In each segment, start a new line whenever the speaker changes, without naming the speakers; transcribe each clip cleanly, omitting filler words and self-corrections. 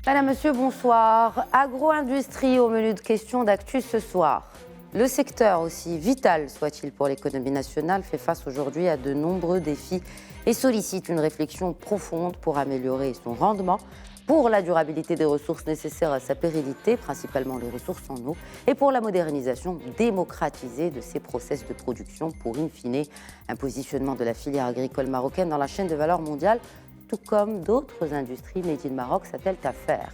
Madame, Monsieur, bonsoir. Agro-industrie au menu de questions d'actu ce soir. Le secteur, aussi vital soit-il pour l'économie nationale, fait face aujourd'hui à de nombreux défis et sollicite une réflexion profonde pour améliorer son rendement, pour la durabilité des ressources nécessaires à sa pérennité, principalement les ressources en eau, et pour la modernisation démocratisée de ses process de production pour, in fine, un positionnement de la filière agricole marocaine dans la chaîne de valeur mondiale, tout comme d'autres industries made in Maroc s'attellent à faire.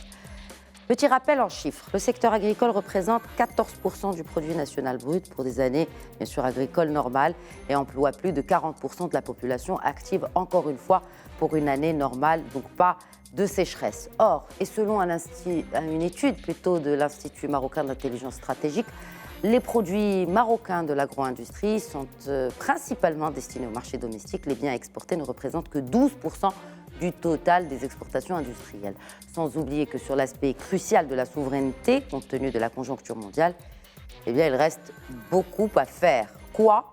Petit rappel en chiffres, le secteur agricole représente 14% du produit national brut pour des années, bien sûr, agricoles normales et emploie plus de 40% de la population active, encore une fois, pour une année normale, donc pas de sécheresse. Or, et selon une étude plutôt de l'Institut marocain d'intelligence stratégique, les produits marocains de l'agro-industrie sont principalement destinés au marché domestique. Les biens exportés ne représentent que 12% du total des exportations industrielles. Sans oublier que sur l'aspect crucial de la souveraineté, compte tenu de la conjoncture mondiale, eh bien, il reste beaucoup à faire. Quoi ?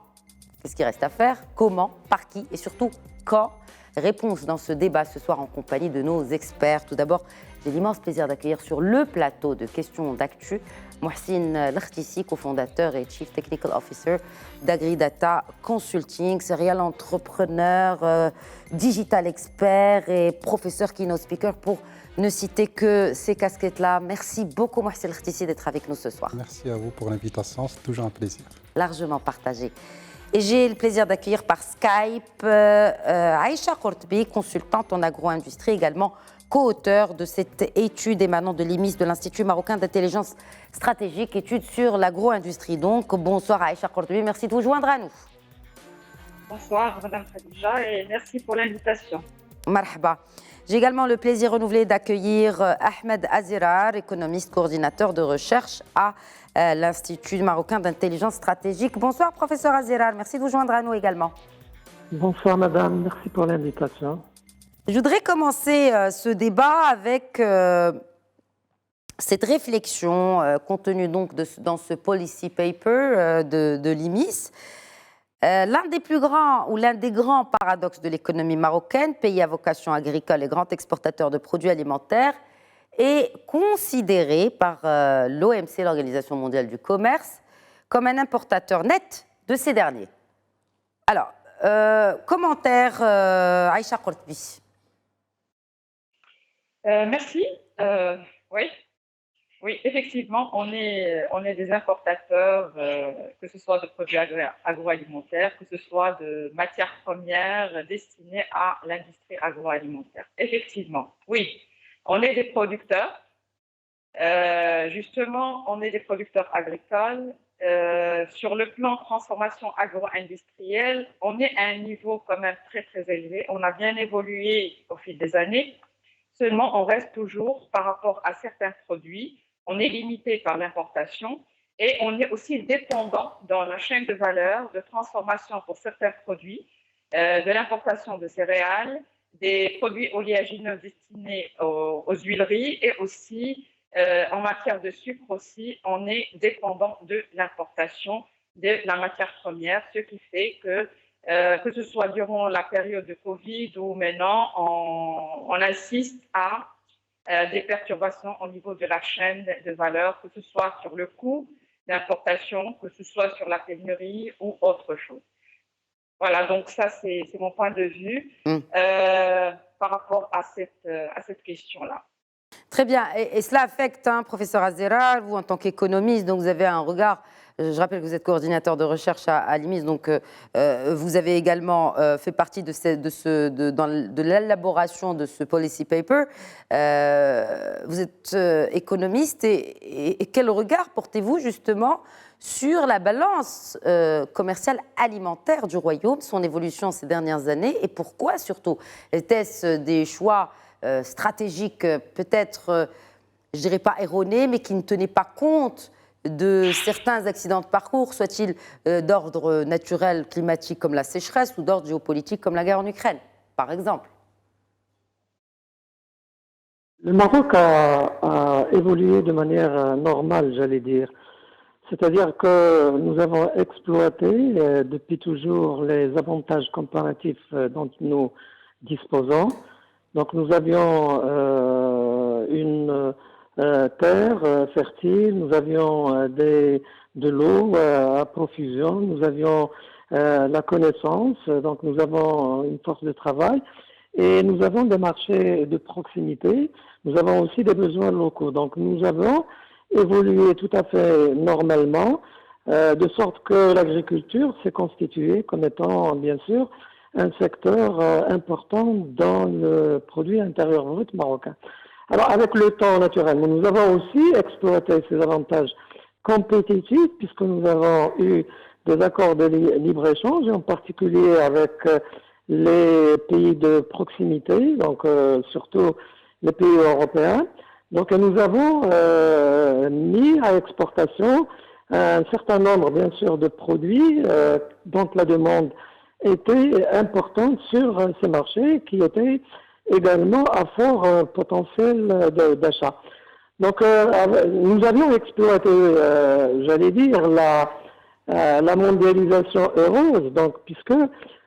Qu'est-ce qu'il reste à faire ? Comment ? Par qui ? Et surtout, quand ? Réponse dans ce débat ce soir en compagnie de nos experts. Tout d'abord, j'ai l'immense plaisir d'accueillir sur le plateau de questions d'actu Mohsin Lrtissi, cofondateur et Chief Technical Officer d'AgriData Consulting, serial entrepreneur, digital expert et professeur keynote speaker pour ne citer que ces casquettes-là. Merci beaucoup Mohsin Lrtissi d'être avec nous ce soir.
Merci à vous pour l'invitation, c'est toujours un plaisir.
Largement partagé. Et j'ai le plaisir d'accueillir par Skype Aïcha Kortbi, consultante en agro-industrie, également co-auteur de cette étude émanant de l'IMIS, de l'Institut marocain d'intelligence stratégique, étude sur l'agro-industrie. Donc, bonsoir Aïcha Kortbi, merci de vous joindre à nous.
Bonsoir Madame Khadija et merci pour l'invitation.
Marhaba. J'ai également le plaisir renouvelé d'accueillir Ahmed Azirar, économiste coordinateur de recherche à l'Institut marocain d'intelligence stratégique. Bonsoir professeur Azirar, merci de vous joindre à nous également.
Bonsoir madame, merci pour l'invitation.
Je voudrais commencer ce débat avec cette réflexion contenue donc dans ce policy paper de l'IMIS. L'un des plus grands ou l'un des grands paradoxes de l'économie marocaine, pays à vocation agricole et grand exportateur de produits alimentaires, est considéré par l'OMC, l'Organisation mondiale du commerce, comme un importateur net de ces derniers. Alors, commentaire Aïcha Kortbi.
Merci. Oui, effectivement, on est des importateurs, que ce soit de produits agroalimentaires, que ce soit de matières premières destinées à l'industrie agroalimentaire. Effectivement, oui, on est des producteurs. Justement, on est des producteurs agricoles. Sur le plan transformation agro-industrielle, on est à un niveau quand même très, très élevé. On a bien évolué au fil des années. Seulement, on reste toujours, par rapport à certains produits, on est limité par l'importation et on est aussi dépendant dans la chaîne de valeur de transformation pour certains produits, de l'importation de céréales, des produits oléagineux destinés aux huileries et aussi en matière de sucre aussi, on est dépendant de l'importation de la matière première, ce qui fait que ce soit durant la période de Covid ou maintenant, on assiste à des perturbations au niveau de la chaîne de valeur, que ce soit sur le coût d'importation, que ce soit sur la pénurie ou autre chose. Voilà, donc ça, c'est mon point de vue par rapport à cette question-là.
Très bien, et cela affecte, professeur Azirar, vous en tant qu'économiste, donc vous avez un regard. Je rappelle que vous êtes coordinateur de recherche à l'IMIS, donc vous avez également fait partie de l'élaboration de ce policy paper. Vous êtes économiste et quel regard portez-vous justement sur la balance commerciale alimentaire du Royaume, son évolution ces dernières années et pourquoi surtout? Était-ce des choix stratégiques peut-être, je dirais pas erronés, mais qui ne tenaient pas compte de certains accidents de parcours, soit-il d'ordre naturel, climatique comme la sécheresse ou d'ordre géopolitique comme la guerre en Ukraine, par exemple?
Le Maroc a évolué de manière normale, j'allais dire. C'est-à-dire que nous avons exploité depuis toujours les avantages comparatifs dont nous disposons. Donc nous avions une terre fertile, nous avions de l'eau à profusion, nous avions la connaissance, donc nous avons une force de travail et nous avons des marchés de proximité, nous avons aussi des besoins locaux. Donc nous avons évolué tout à fait normalement, de sorte que l'agriculture s'est constituée comme étant bien sûr un secteur important dans le produit intérieur brut marocain. Alors avec le temps naturellement, nous avons aussi exploité ces avantages compétitifs puisque nous avons eu des accords de libre-échange, en particulier avec les pays de proximité, donc surtout les pays européens. Donc nous avons mis à exportation un certain nombre, bien sûr, de produits dont la demande était importante sur ces marchés qui étaient également à fort potentiel d'achat. Donc nous avions exploité, j'allais dire, la mondialisation heureuse, donc puisque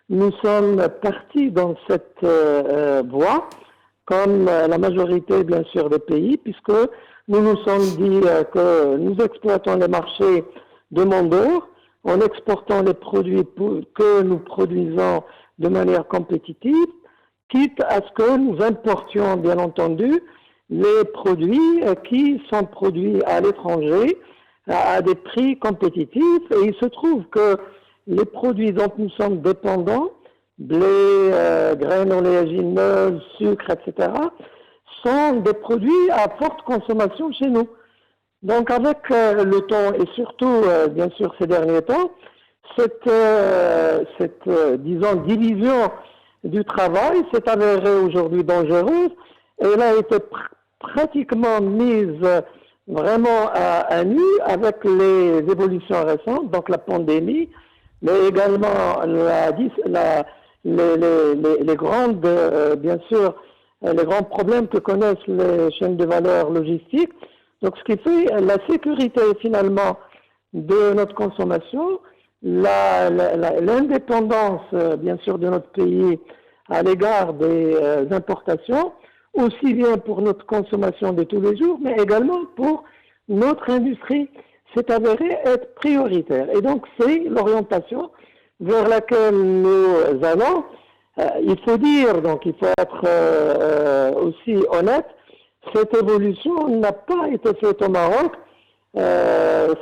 nous sommes partis dans cette voie, comme la majorité, bien sûr, des pays, puisque nous nous sommes dit que nous exploitons les marchés demandeurs en exportant les produits que nous produisons de manière compétitive, quitte à ce que nous importions, bien entendu, les produits qui sont produits à l'étranger à des prix compétitifs. Et il se trouve que les produits dont nous sommes dépendants, blé, graines oléagineuses, sucre, etc., sont des produits à forte consommation chez nous. Donc avec le temps et surtout, bien sûr, ces derniers temps, cette disons, division du travail s'est avérée aujourd'hui dangereuse et elle a été pratiquement mise vraiment à nu avec les évolutions récentes, donc la pandémie, mais également les grandes, bien sûr, les grands problèmes que connaissent les chaînes de valeur logistiques. Donc, ce qui fait la sécurité, finalement, de notre consommation, l'indépendance, bien sûr, de notre pays à l'égard des importations, aussi bien pour notre consommation de tous les jours, mais également pour notre industrie, s'est avérée être prioritaire. Et donc, c'est l'orientation vers laquelle nous allons. Il faut dire, donc il faut être aussi honnête, cette évolution n'a pas été faite au Maroc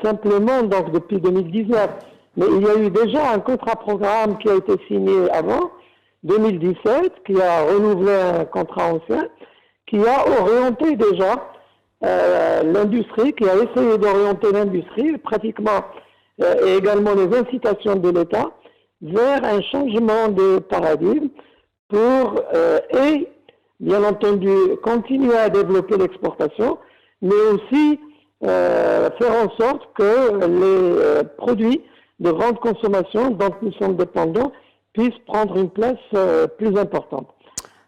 simplement donc depuis 2019. Mais il y a eu déjà un contrat-programme qui a été signé avant, 2017, qui a renouvelé un contrat ancien, qui a orienté déjà l'industrie, qui a essayé d'orienter l'industrie, pratiquement, et également les incitations de l'État, vers un changement de paradigme pour, et bien entendu, continuer à développer l'exportation, mais aussi faire en sorte que les produits de grande consommation dont nous sommes dépendants puissent prendre une place plus importante.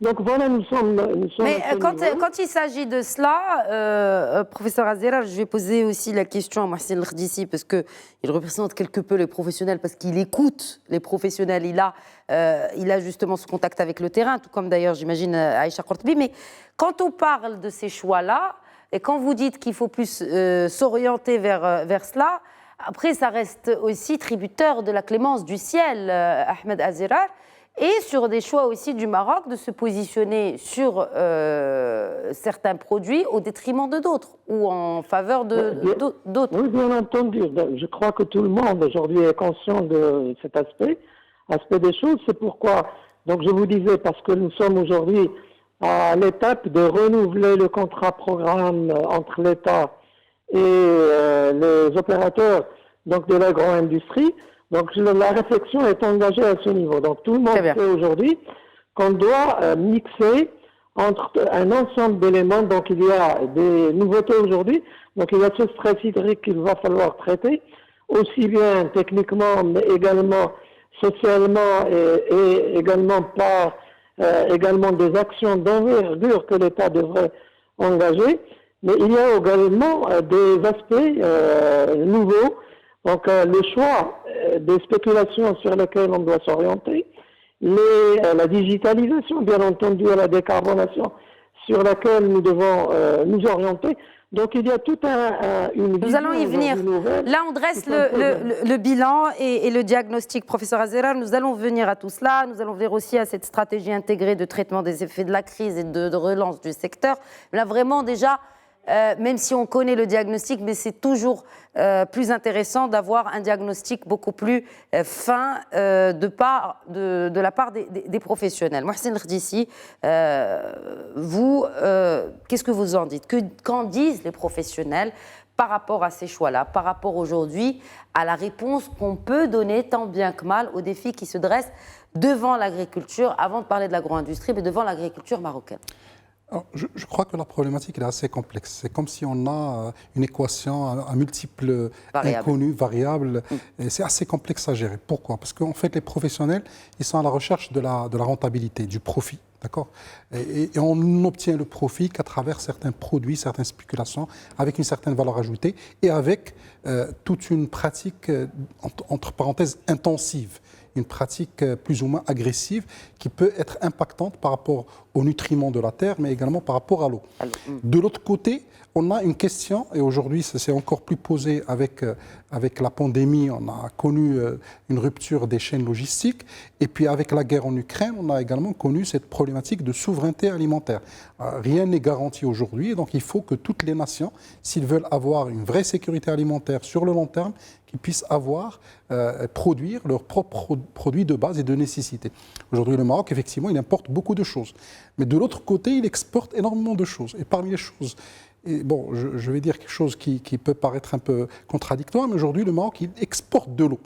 Donc voilà, nous sommes
mais quand il s'agit de cela, professeur Azera, je vais poser aussi la question à Mohsin El-Khdissi, parce qu'il représente quelque peu les professionnels, parce qu'il écoute les professionnels, il a justement ce contact avec le terrain, tout comme d'ailleurs, j'imagine, Aïcha Kortbi. Mais quand on parle de ces choix-là, et quand vous dites qu'il faut plus s'orienter vers cela, après, ça reste aussi tributaire de la clémence du ciel, Ahmed Azera, et sur des choix aussi du Maroc de se positionner sur certains produits au détriment de d'autres ou en faveur d'autres.
Oui, bien entendu. Je crois que tout le monde aujourd'hui est conscient de cet aspect des choses. C'est pourquoi, donc je vous disais, parce que nous sommes aujourd'hui à l'étape de renouveler le contrat programme entre l'État et les opérateurs donc de l'agro-industrie. Donc la réflexion est engagée à ce niveau. Donc tout le monde sait aujourd'hui qu'on doit mixer entre un ensemble d'éléments. Donc il y a des nouveautés aujourd'hui. Donc il y a ce stress hydrique qu'il va falloir traiter, aussi bien techniquement, mais également socialement et également par également des actions d'envergure que l'État devrait engager. Mais il y a également des aspects nouveaux Donc, le choix des spéculations sur lesquelles on doit s'orienter, la digitalisation, bien entendu, et la décarbonation sur laquelle nous devons nous orienter. Donc, il y a tout une
Nous allons y venir. Là, on dresse le bilan et le diagnostic, professeur Azera. Nous allons venir à tout cela. Nous allons venir aussi à cette stratégie intégrée de traitement des effets de la crise et de relance du secteur. Là, vraiment, déjà, même si on connaît le diagnostic, mais c'est toujours plus intéressant d'avoir un diagnostic beaucoup plus fin de la part des professionnels. Mohsen Rdissi, vous, qu'est-ce que vous en dites? Qu'en disent les professionnels par rapport à ces choix-là, par rapport aujourd'hui à la réponse qu'on peut donner tant bien que mal aux défis qui se dressent devant l'agriculture, avant de parler de l'agro-industrie, mais devant l'agriculture marocaine?
Alors, je crois que la problématique est assez complexe. C'est comme si on a une équation à multiples inconnus, variables. Et c'est assez complexe à gérer. Pourquoi? Parce qu'en fait, les professionnels, ils sont à la recherche de la rentabilité, du profit. D'accord? Et on n'obtient le profit qu'à travers certains produits, certaines spéculations, avec une certaine valeur ajoutée et avec toute une pratique, entre parenthèses, intensive. Une pratique plus ou moins agressive qui peut être impactante par rapport aux nutriments de la terre, mais également par rapport à l'eau. De l'autre côté, on a une question, et aujourd'hui c'est encore plus posé avec la pandémie, on a connu une rupture des chaînes logistiques, et puis avec la guerre en Ukraine, on a également connu cette problématique de souveraineté alimentaire. Rien n'est garanti aujourd'hui, donc il faut que toutes les nations, s'ils veulent avoir une vraie sécurité alimentaire sur le long terme, qu'ils puissent produire leurs propres produits de base et de nécessité. Aujourd'hui, le Maroc, effectivement, il importe beaucoup de choses. Mais de l'autre côté, il exporte énormément de choses. Et parmi les choses, et bon, je vais dire quelque chose qui peut paraître un peu contradictoire, mais aujourd'hui, le Maroc, il exporte de l'eau.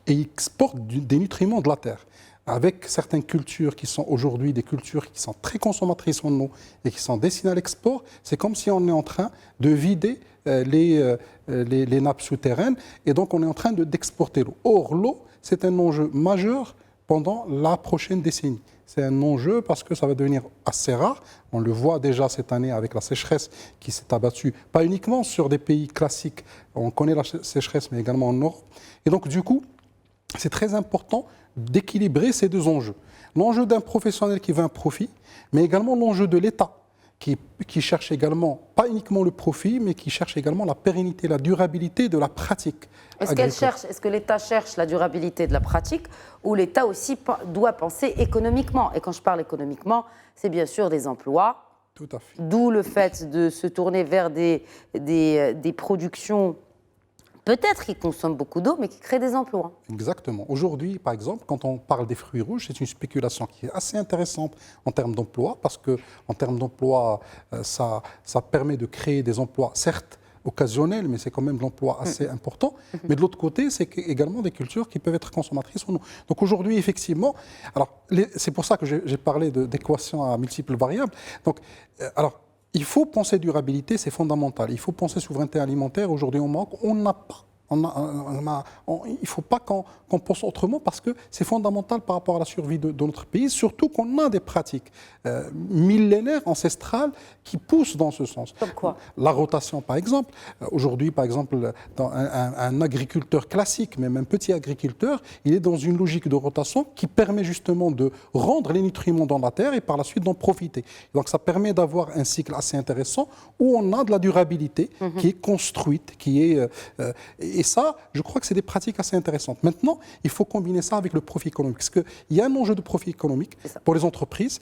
Et il exporte des nutriments de la terre. Avec certaines cultures qui sont aujourd'hui des cultures qui sont très consommatrices en eau et qui sont destinées à l'export, c'est comme si on est en train de vider les nappes souterraines et donc on est en train d'exporter l'eau. Or, l'eau, c'est un enjeu majeur pendant la prochaine décennie. C'est un enjeu parce que ça va devenir assez rare. On le voit déjà cette année avec la sécheresse qui s'est abattue, pas uniquement sur des pays classiques, on connaît la sécheresse, mais également en Europe. Et donc, du coup, c'est très important d'équilibrer ces deux enjeux. L'enjeu d'un professionnel qui veut un profit, mais également l'enjeu de l'État, qui cherche également, pas uniquement le profit, mais qui cherche également la pérennité, la durabilité de la pratique.
Est-ce que l'État cherche la durabilité de la pratique ou l'État aussi doit penser économiquement? Et quand je parle économiquement, c'est bien sûr des emplois.
Tout à fait.
D'où le fait de se tourner vers des productions peut-être qui consomment beaucoup d'eau, mais qui créent des emplois.
Exactement. Aujourd'hui, par exemple, quand on parle des fruits rouges, c'est une spéculation qui est assez intéressante en termes d'emploi, parce qu'en termes d'emploi, ça permet de créer des emplois, certes occasionnels, mais c'est quand même de l'emploi assez important. Mais de l'autre côté, c'est également des cultures qui peuvent être consommatrices en eau. Donc aujourd'hui, effectivement, c'est pour ça que j'ai parlé d'équations à multiples variables. Donc, il faut penser durabilité, c'est fondamental. Il faut penser souveraineté alimentaire. Aujourd'hui, au Maroc, on n'a pas. Il ne faut pas qu'on pense autrement parce que c'est fondamental par rapport à la survie de notre pays, surtout qu'on a des pratiques millénaires, ancestrales, qui poussent dans ce sens.
Comme quoi?
La rotation, par exemple. Aujourd'hui, par exemple, un agriculteur classique, même un petit agriculteur, il est dans une logique de rotation qui permet justement de rendre les nutriments dans la terre et par la suite d'en profiter. Donc ça permet d'avoir un cycle assez intéressant où on a de la durabilité qui est construite, et ça, je crois que c'est des pratiques assez intéressantes. Maintenant, il faut combiner ça avec le profit économique. Parce qu'il y a un enjeu de profit économique pour les entreprises,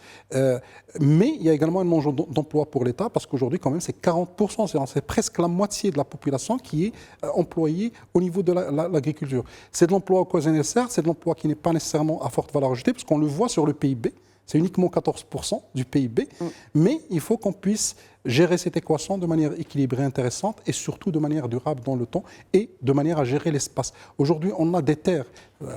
mais il y a également un enjeu d'emploi pour l'État, parce qu'aujourd'hui, quand même, c'est 40%, c'est presque la moitié de la population qui est employée au niveau de l'agriculture. C'est de l'emploi occasionnel, certes, c'est de l'emploi qui n'est pas nécessairement à forte valeur ajoutée, parce qu'on le voit sur le PIB. C'est uniquement 14% du PIB, mais il faut qu'on puisse gérer cette équation de manière équilibrée, intéressante et surtout de manière durable dans le temps et de manière à gérer l'espace. Aujourd'hui, on a des terres,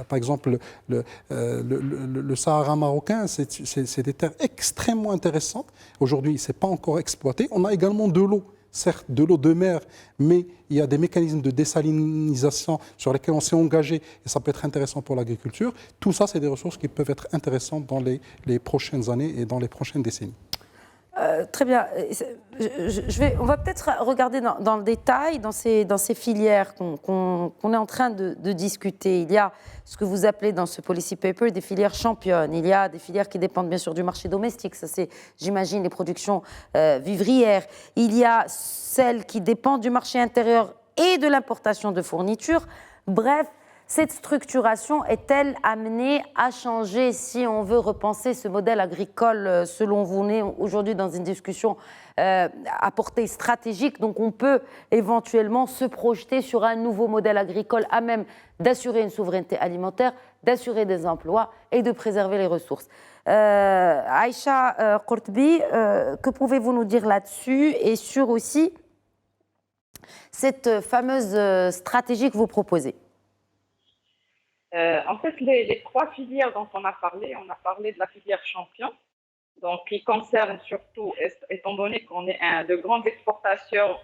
par exemple le Sahara marocain, c'est des terres extrêmement intéressantes. Aujourd'hui, ce n'est pas encore exploité. On a également de l'eau. Certes, de l'eau de mer, mais il y a des mécanismes de désalinisation sur lesquels on s'est engagé et ça peut être intéressant pour l'agriculture. Tout ça, c'est des ressources qui peuvent être intéressantes dans les prochaines années et dans les prochaines décennies.
Très bien. On va peut-être regarder dans le détail, dans ces filières qu'on est en train de discuter. Il y a ce que vous appelez dans ce policy paper des filières championnes. Il y a des filières qui dépendent bien sûr du marché domestique. Ça, c'est, j'imagine, les productions vivrières. Il y a celles qui dépendent du marché intérieur et de l'importation de fournitures. Bref, cette structuration est-elle amenée à changer si on veut repenser ce modèle agricole selon vous? On est aujourd'hui dans une discussion à portée stratégique, donc on peut éventuellement se projeter sur un nouveau modèle agricole à même d'assurer une souveraineté alimentaire, d'assurer des emplois et de préserver les ressources. Aïcha Qortbi, que pouvez-vous nous dire là-dessus et sur aussi cette fameuse stratégie que vous proposez?
En fait, les trois filières dont on a parlé de la filière champion, donc qui concerne surtout, étant donné qu'on est de grands exportateurs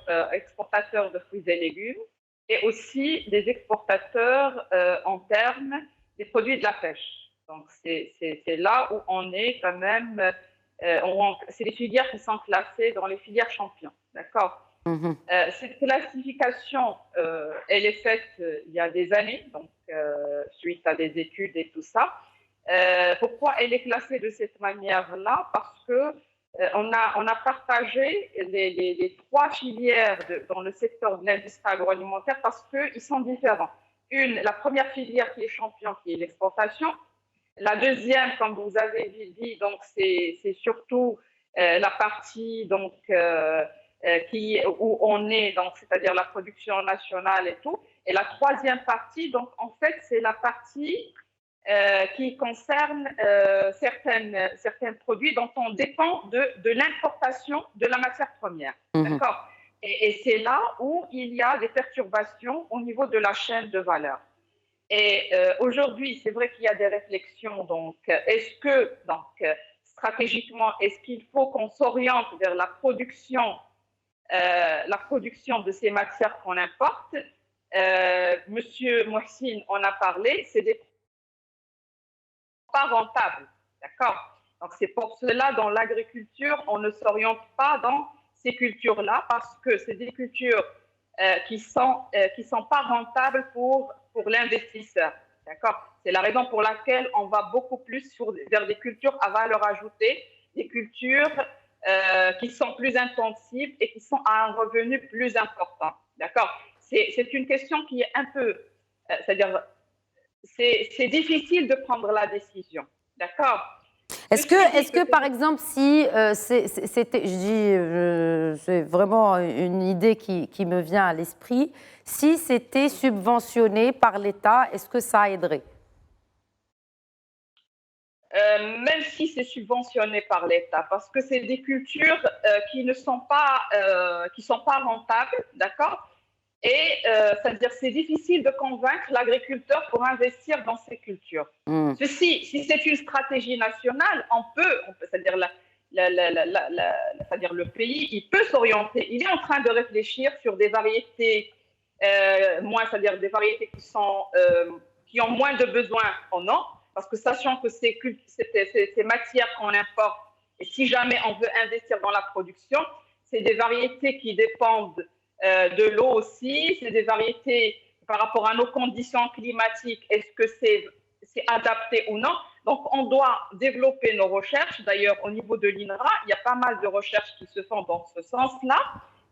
de fruits et légumes, et aussi des exportateurs en termes des produits de la pêche. Donc, c'est là où on est quand même, c'est les filières qui sont classées dans les filières champions, d'accord? Cette classification, elle est faite il y a des années, donc suite à des études et tout ça. Pourquoi elle est classée de cette manière-là? Parce que on a partagé les trois filières dans le secteur de l'industrie agroalimentaire parce qu'ils sont différents. La première filière qui est champion, qui est l'exportation. La deuxième, comme vous avez dit, donc c'est surtout la partie donc où on est, donc c'est-à-dire la production nationale et tout. Et la troisième partie, donc en fait, c'est la partie qui concerne certains produits dont on dépend de l'importation de la matière première. D'accord? Et c'est là où il y a des perturbations au niveau de la chaîne de valeur. Et aujourd'hui, c'est vrai qu'il y a des réflexions. Donc, est-ce que, stratégiquement, est-ce qu'il faut qu'on s'oriente vers la production de ces matières qu'on importe? Monsieur Mohsin en a parlé, c'est des pas rentables, d'accord? Donc c'est pour cela dans l'agriculture, on ne s'oriente pas dans ces cultures-là parce que c'est des cultures qui sont pas rentables pour l'investisseur, d'accord? C'est la raison pour laquelle on va beaucoup plus vers des cultures à valeur ajoutée, des cultures qui sont plus intensives et qui sont à un revenu plus important, d'accord? C'est une question qui est un peu, c'est-à-dire, c'est difficile de prendre la décision, d'accord?
Est-ce que, par exemple, si c'était, c'est vraiment une idée qui me vient à l'esprit, si c'était subventionné par l'État, est-ce que ça aiderait?
Même si c'est subventionné par l'État, parce que c'est des cultures qui ne sont pas, rentables, d'accord? Et c'est-à-dire c'est difficile de convaincre l'agriculteur pour investir dans ces cultures. Ceci, si c'est une stratégie nationale, on peut c'est-à-dire c'est-à-dire le pays, il peut s'orienter. Il est en train de réfléchir sur des variétés c'est-à-dire des variétés qui ont moins de besoins en eau, parce que sachant que ces matières qu'on importe, et si jamais on veut investir dans la production, c'est des variétés qui dépendent de l'eau aussi, c'est des variétés par rapport à nos conditions climatiques, est-ce que c'est adapté ou non? Donc, on doit développer nos recherches. D'ailleurs, au niveau de l'INRA, il y a pas mal de recherches qui se font dans ce sens-là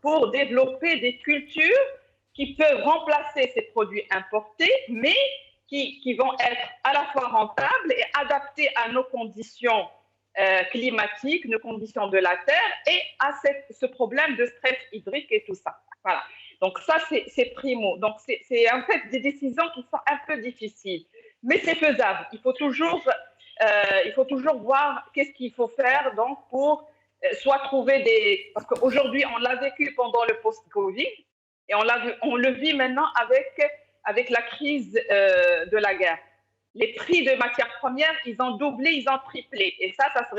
pour développer des cultures qui peuvent remplacer ces produits importés, mais qui vont être à la fois rentables et adaptés à nos conditions climatiques, nos conditions de la terre et à ce problème de stress hydrique et tout ça. Voilà. Donc ça, c'est primo. Donc c'est en fait des décisions qui sont un peu difficiles, mais c'est faisable. Il faut toujours voir qu'est-ce qu'il faut faire donc pour soit trouver parce qu'aujourd'hui on l'a vécu pendant le post-Covid et on le vit maintenant avec la crise de la guerre. Les prix de matières premières, ils ont doublé, ils ont triplé. Et ça se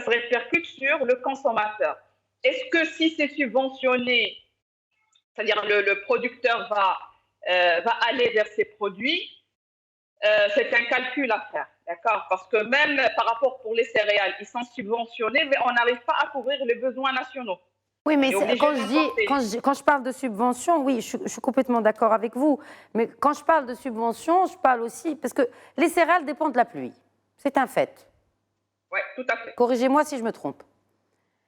répercute sur le consommateur. Est-ce que si c'est subventionné, c'est-à-dire le producteur va aller vers ces produits, c'est un calcul à faire. d'accord? Parce que même par rapport pour les céréales, ils sont subventionnés, mais on n'arrive pas à couvrir les besoins nationaux.
Oui, mais quand je parle de subvention, oui, je suis complètement d'accord avec vous. Mais quand je parle de subvention, je parle aussi parce que les céréales dépendent de la pluie. C'est un fait.
Oui, tout à fait.
Corrigez-moi si je me trompe.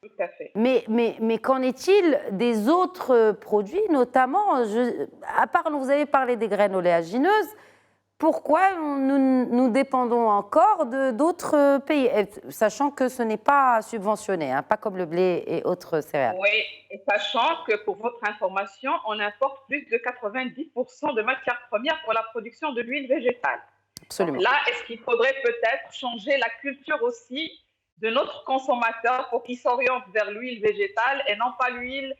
Tout à fait.
Mais qu'en est-il des autres produits, notamment, à part, vous avez parlé des graines oléagineuses, pourquoi nous dépendons encore d'autres pays, sachant que ce n'est pas subventionné, hein, pas comme le blé et autres céréales?
Oui, et sachant que pour votre information, on importe plus de 90% de matières premières pour la production de l'huile végétale.
Absolument.
Donc là, est-ce qu'il faudrait peut-être changer la culture aussi de notre consommateur pour qu'il s'oriente vers l'huile végétale et non pas l'huile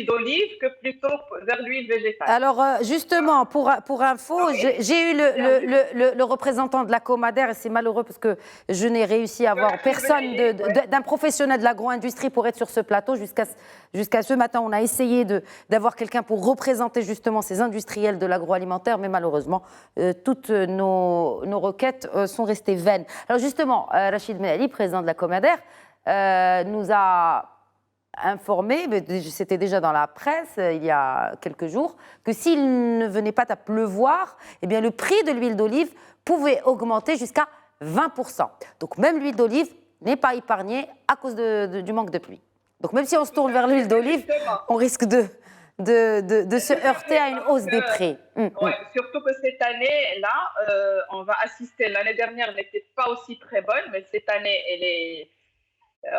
d'olive que plutôt vers l'huile végétale.
Alors justement, pour info, j'ai eu le représentant de la Comader et c'est malheureux parce que je n'ai réussi à avoir personne d'un professionnel de l'agro-industrie pour être sur ce plateau. Jusqu'à ce matin, on a essayé d'avoir quelqu'un pour représenter justement ces industriels de l'agroalimentaire, mais malheureusement, toutes nos requêtes sont restées vaines. Alors justement, Rachid Menali, président de la Comader, nous a informé, c'était déjà dans la presse il y a quelques jours, que s'il ne venait pas à pleuvoir, eh bien le prix de l'huile d'olive pouvait augmenter jusqu'à 20%. Donc même l'huile d'olive n'est pas épargnée à cause du manque de pluie. Donc même si on se tourne vers l'huile d'olive, on risque de se heurter à une hausse des prix.
Ouais, surtout que cette année-là, on va assister, l'année dernière n'était pas aussi très bonne, mais cette année, elle est...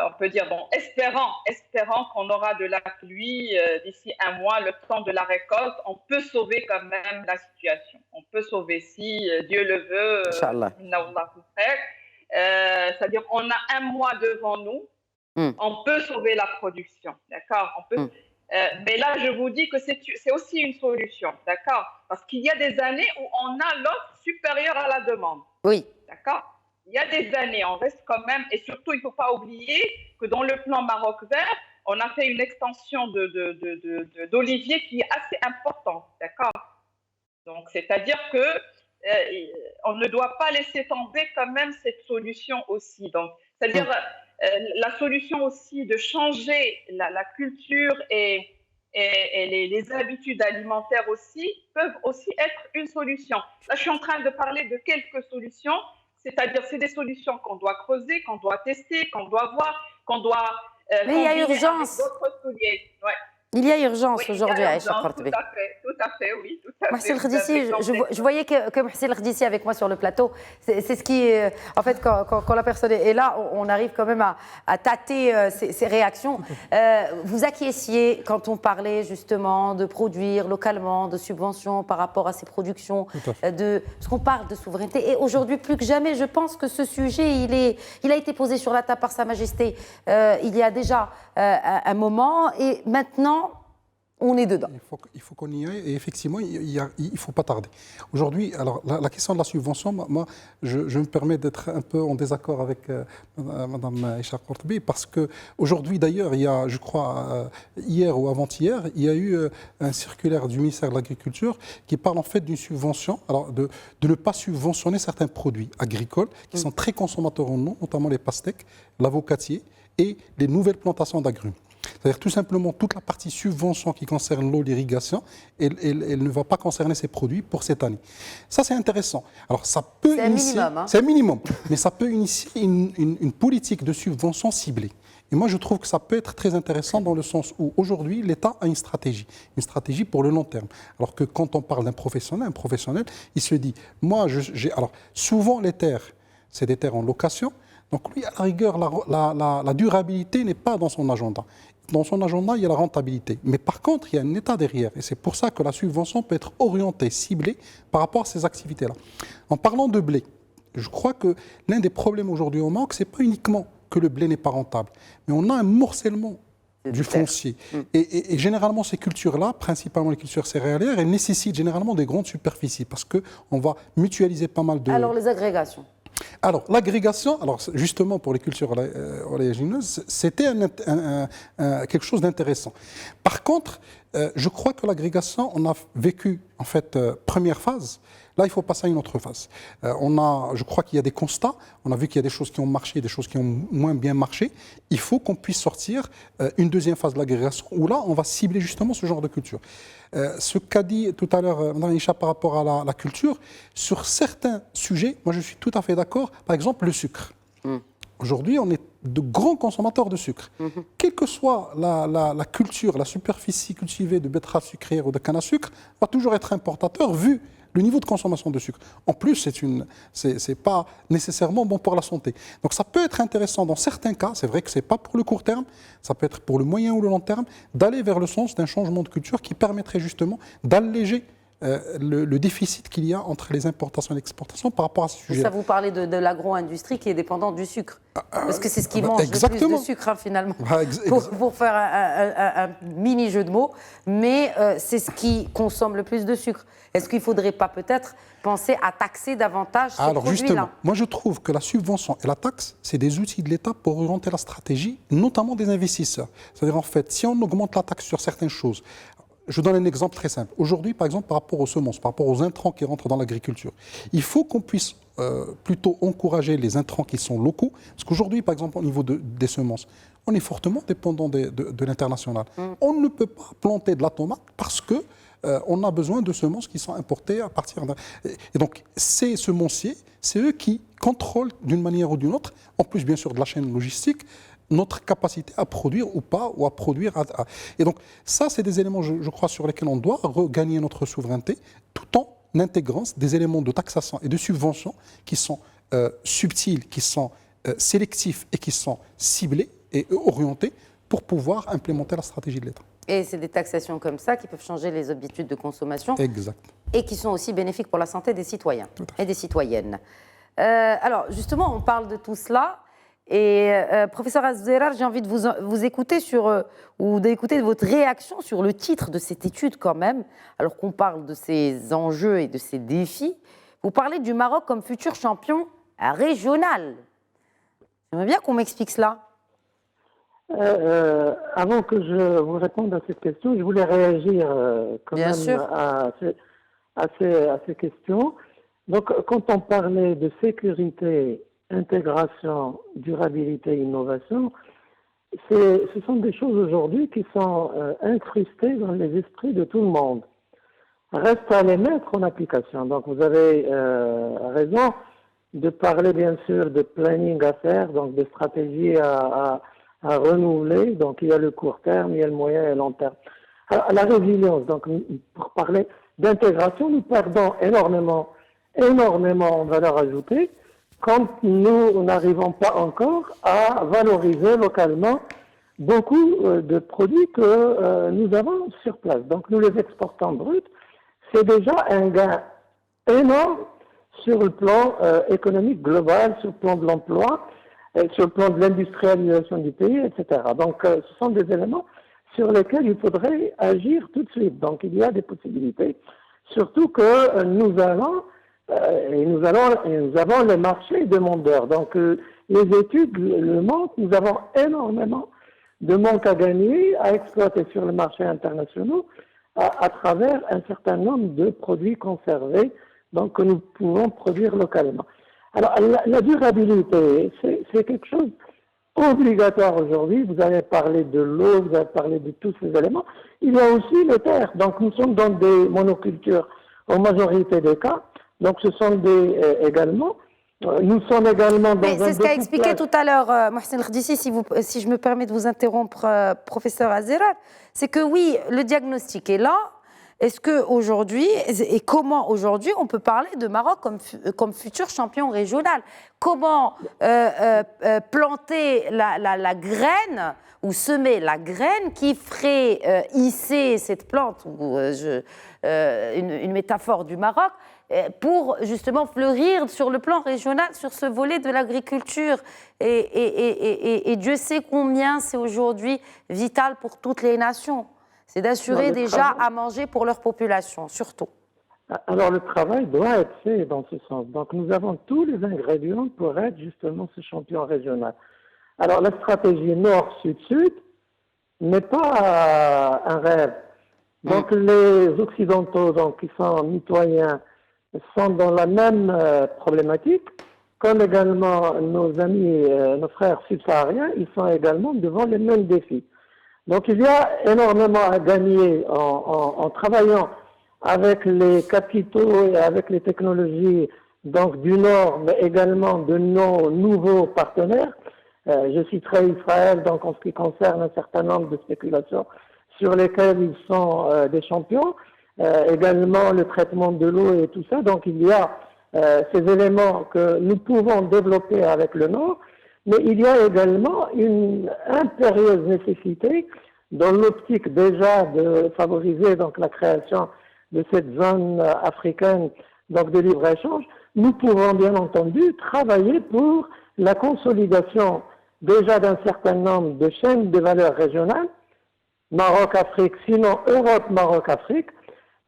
on peut dire, bon, espérant qu'on aura de la pluie d'ici un mois, le temps de la récolte, on peut sauver quand même la situation. On peut sauver si Dieu le veut.
Inch'Allah.
C'est-à-dire, on a un mois devant nous, on peut sauver la production, d'accord? On peut. Mais là, je vous dis que c'est aussi une solution, d'accord? Parce qu'il y a des années où on a l'offre supérieure à la demande.
Oui.
D'accord? Il y a des années, on reste quand même, et surtout, il ne faut pas oublier que dans le plan Maroc vert, on a fait une extension d'olivier qui est assez importante, d'accord? Donc, c'est-à-dire que on ne doit pas laisser tomber quand même cette solution aussi. Donc, c'est-à-dire la solution aussi de changer la culture et les habitudes alimentaires aussi peuvent aussi être une solution. Là, je suis en train de parler de quelques solutions. C'est-à-dire, c'est des solutions qu'on doit creuser, qu'on doit tester, qu'on doit voir, qu'on doit...
Mais il y a urgence.
Ouais.
Il y a urgence aujourd'hui à Aïcha Khartbi.
Tout à fait, oui. Tout à
Mohsin Khdissi, je voyais que Mohsin Khdissi avec moi sur le plateau, c'est ce qui... En fait, quand la personne est là, on arrive quand même à tâter ses réactions. Vous acquiesciez quand on parlait justement de produire localement, de subventions par rapport à ces productions, parce qu'on parle de souveraineté. Et aujourd'hui, plus que jamais, je pense que ce sujet, il a été posé sur la table par Sa Majesté il y a déjà un moment. Et maintenant, on est dedans.
Il faut qu'on y aille et effectivement, il ne faut pas tarder. Aujourd'hui, alors la question de la subvention, moi, je me permets d'être un peu en désaccord avec Mme Aïcha Khartbi parce qu'aujourd'hui, d'ailleurs, il y a, je crois, hier ou avant-hier, il y a eu un circulaire du ministère de l'Agriculture qui parle en fait d'une subvention, alors de ne pas subventionner certains produits agricoles qui sont très consommateurs en eau, notamment les pastèques, l'avocatier et les nouvelles plantations d'agrumes. C'est-à-dire tout simplement toute la partie subvention qui concerne l'eau, l'irrigation, elle ne va pas concerner ces produits pour cette année. Ça, c'est intéressant. Alors, ça peut initier... C'est un minimum, mais ça peut initier une politique de subvention ciblée. Et moi, je trouve que ça peut être très intéressant dans le sens où, aujourd'hui, l'État a une stratégie pour le long terme. Alors que quand on parle d'un professionnel, il se dit, moi, alors, souvent, les terres, c'est des terres en location. Donc lui, à la rigueur, la durabilité n'est pas dans son agenda. Dans son agenda, il y a la rentabilité. Mais par contre, il y a un État derrière. Et c'est pour ça que la subvention peut être orientée, ciblée par rapport à ces activités-là. En parlant de blé, je crois que l'un des problèmes aujourd'hui au Maroc, ce n'est pas uniquement que le blé n'est pas rentable, mais on a un morcellement du foncier. Et généralement, ces cultures-là, principalement les cultures céréalières, elles nécessitent généralement des grandes superficies parce qu'on va mutualiser pas mal de...
Alors, les agrégations.
Alors, l'agrégation, justement pour les cultures oléagineuses, c'était quelque chose d'intéressant. Par contre, je crois que l'agrégation, on a vécu en fait, première phase. Là, il faut passer à une autre phase. Je crois qu'il y a des constats. On a vu qu'il y a des choses qui ont marché, des choses qui ont moins bien marché. Il faut qu'on puisse sortir une deuxième phase de l'agrégation où là, on va cibler justement ce genre de culture. Ce qu'a dit tout à l'heure Mme Isha par rapport à la culture, sur certains sujets, moi je suis tout à fait d'accord. Par exemple, le sucre. Aujourd'hui, on est de grands consommateurs de sucre. Quelle que soit la culture, la superficie cultivée de betteraves sucrières ou de canne à sucre, va toujours être importateur vu le niveau de consommation de sucre. En plus, c'est pas nécessairement bon pour la santé. Donc ça peut être intéressant dans certains cas, c'est vrai que c'est pas pour le court terme, ça peut être pour le moyen ou le long terme, d'aller vers le sens d'un changement de culture qui permettrait justement d'alléger le déficit qu'il y a entre les importations et l'exportation par rapport à ce sujet.
Ça, vous parlez de l'agro-industrie qui est dépendante du sucre. Parce que c'est ce qui mange le plus de sucre, finalement, pour faire un mini jeu de mots. Mais c'est ce qui consomme le plus de sucre. Est-ce qu'il ne faudrait pas peut-être penser à taxer davantage ces produits-là ?
Justement, moi je trouve que la subvention et la taxe, c'est des outils de l'État pour orienter la stratégie, notamment des investisseurs. C'est-à-dire, en fait, si on augmente la taxe sur certaines choses, je donne un exemple très simple. Aujourd'hui, par exemple, par rapport aux semences, par rapport aux intrants qui rentrent dans l'agriculture, il faut qu'on puisse plutôt encourager les intrants qui sont locaux. Parce qu'aujourd'hui, par exemple, au niveau des semences, on est fortement dépendant de l'international. On ne peut pas planter de la tomate parce que on a besoin de semences qui sont importées à partir d'un... Et donc, ces semenciers, c'est eux qui contrôlent d'une manière ou d'une autre, en plus bien sûr de la chaîne logistique, notre capacité à produire ou pas, ou à produire. Et donc, ça, c'est des éléments, je crois, sur lesquels on doit regagner notre souveraineté, tout en intégrant des éléments de taxation et de subvention qui sont subtils, qui sont sélectifs et qui sont ciblés et orientés pour pouvoir implémenter la stratégie de l'État.
Et c'est des taxations comme ça qui peuvent changer les habitudes de consommation.
Exact.
Et qui sont aussi bénéfiques pour la santé des citoyens et des citoyennes. Alors, justement, on parle de tout cela. Et professeur Azzerar, j'ai envie de vous écouter ou d'écouter votre réaction sur le titre de cette étude quand même, alors qu'on parle de ces enjeux et de ces défis. Vous parlez du Maroc comme futur champion régional. J'aimerais bien qu'on m'explique cela.
Avant que je vous réponde à cette question, je voulais réagir
bien sûr
à ces questions. Donc, quand on parlait de sécurité, intégration, durabilité, innovation, ce sont des choses aujourd'hui qui sont incrustées dans les esprits de tout le monde. Reste à les mettre en application. Donc vous avez raison de parler bien sûr de planning à faire, donc de stratégies à renouveler. Donc il y a le court terme, il y a le moyen et le long terme. Alors, la résilience, donc pour parler d'intégration, nous perdons énormément en valeur ajoutée quand nous n'arrivons pas encore à valoriser localement beaucoup de produits que nous avons sur place. Donc nous les exportons bruts. C'est déjà un gain énorme sur le plan économique global, sur le plan de l'emploi, sur le plan de l'industrialisation du pays, etc. Donc ce sont des éléments sur lesquels il faudrait agir tout de suite. Donc il y a des possibilités, surtout que nous avons les marchés demandeurs. Donc les études le montrent, nous avons énormément de manque à gagner, à exploiter sur le marché international à travers un certain nombre de produits conservés donc, que nous pouvons produire localement. Alors la durabilité, c'est quelque chose obligatoire aujourd'hui. Vous avez parlé de l'eau, vous avez parlé de tous ces éléments. Il y a aussi les terres. Donc nous sommes dans des monocultures en majorité des cas. Donc ce sont également... Nous sommes également dans
c'est ce qu'a expliqué tout à l'heure Mohsen Khdissi, si je me permets de vous interrompre, professeur Azzerar, c'est que oui, le diagnostic est là. Est-ce qu'aujourd'hui, et comment aujourd'hui, on peut parler de Maroc comme futur champion régional? Comment planter la graine ou semer la graine qui ferait hisser cette plante, une métaphore du Maroc, pour justement fleurir sur le plan régional, sur ce volet de l'agriculture. Et Dieu sait combien c'est aujourd'hui vital pour toutes les nations. C'est d'assurer déjà à manger pour leur population, surtout.
Alors le travail doit être fait dans ce sens. Donc nous avons tous les ingrédients pour être justement ce champion régional. Alors la stratégie Nord-Sud-Sud n'est pas un rêve. Donc les Occidentaux, donc, qui sont mitoyens, sont dans la même problématique, comme également nos amis, nos frères subsahariens, ils sont également devant les mêmes défis. Donc il y a énormément à gagner en travaillant avec les capitaux et avec les technologies donc, du Nord, mais également de nos nouveaux partenaires. Je citerai Israël donc, en ce qui concerne un certain nombre de spéculations sur lesquelles ils sont des champions. Également le traitement de l'eau et tout ça. Donc il y a ces éléments que nous pouvons développer avec le Nord, mais il y a également une impérieuse nécessité dans l'optique déjà de favoriser donc, la création de cette zone africaine donc, de libre-échange. Nous pouvons bien entendu travailler pour la consolidation déjà d'un certain nombre de chaînes de valeur régionales, Maroc-Afrique, sinon Europe-Maroc-Afrique,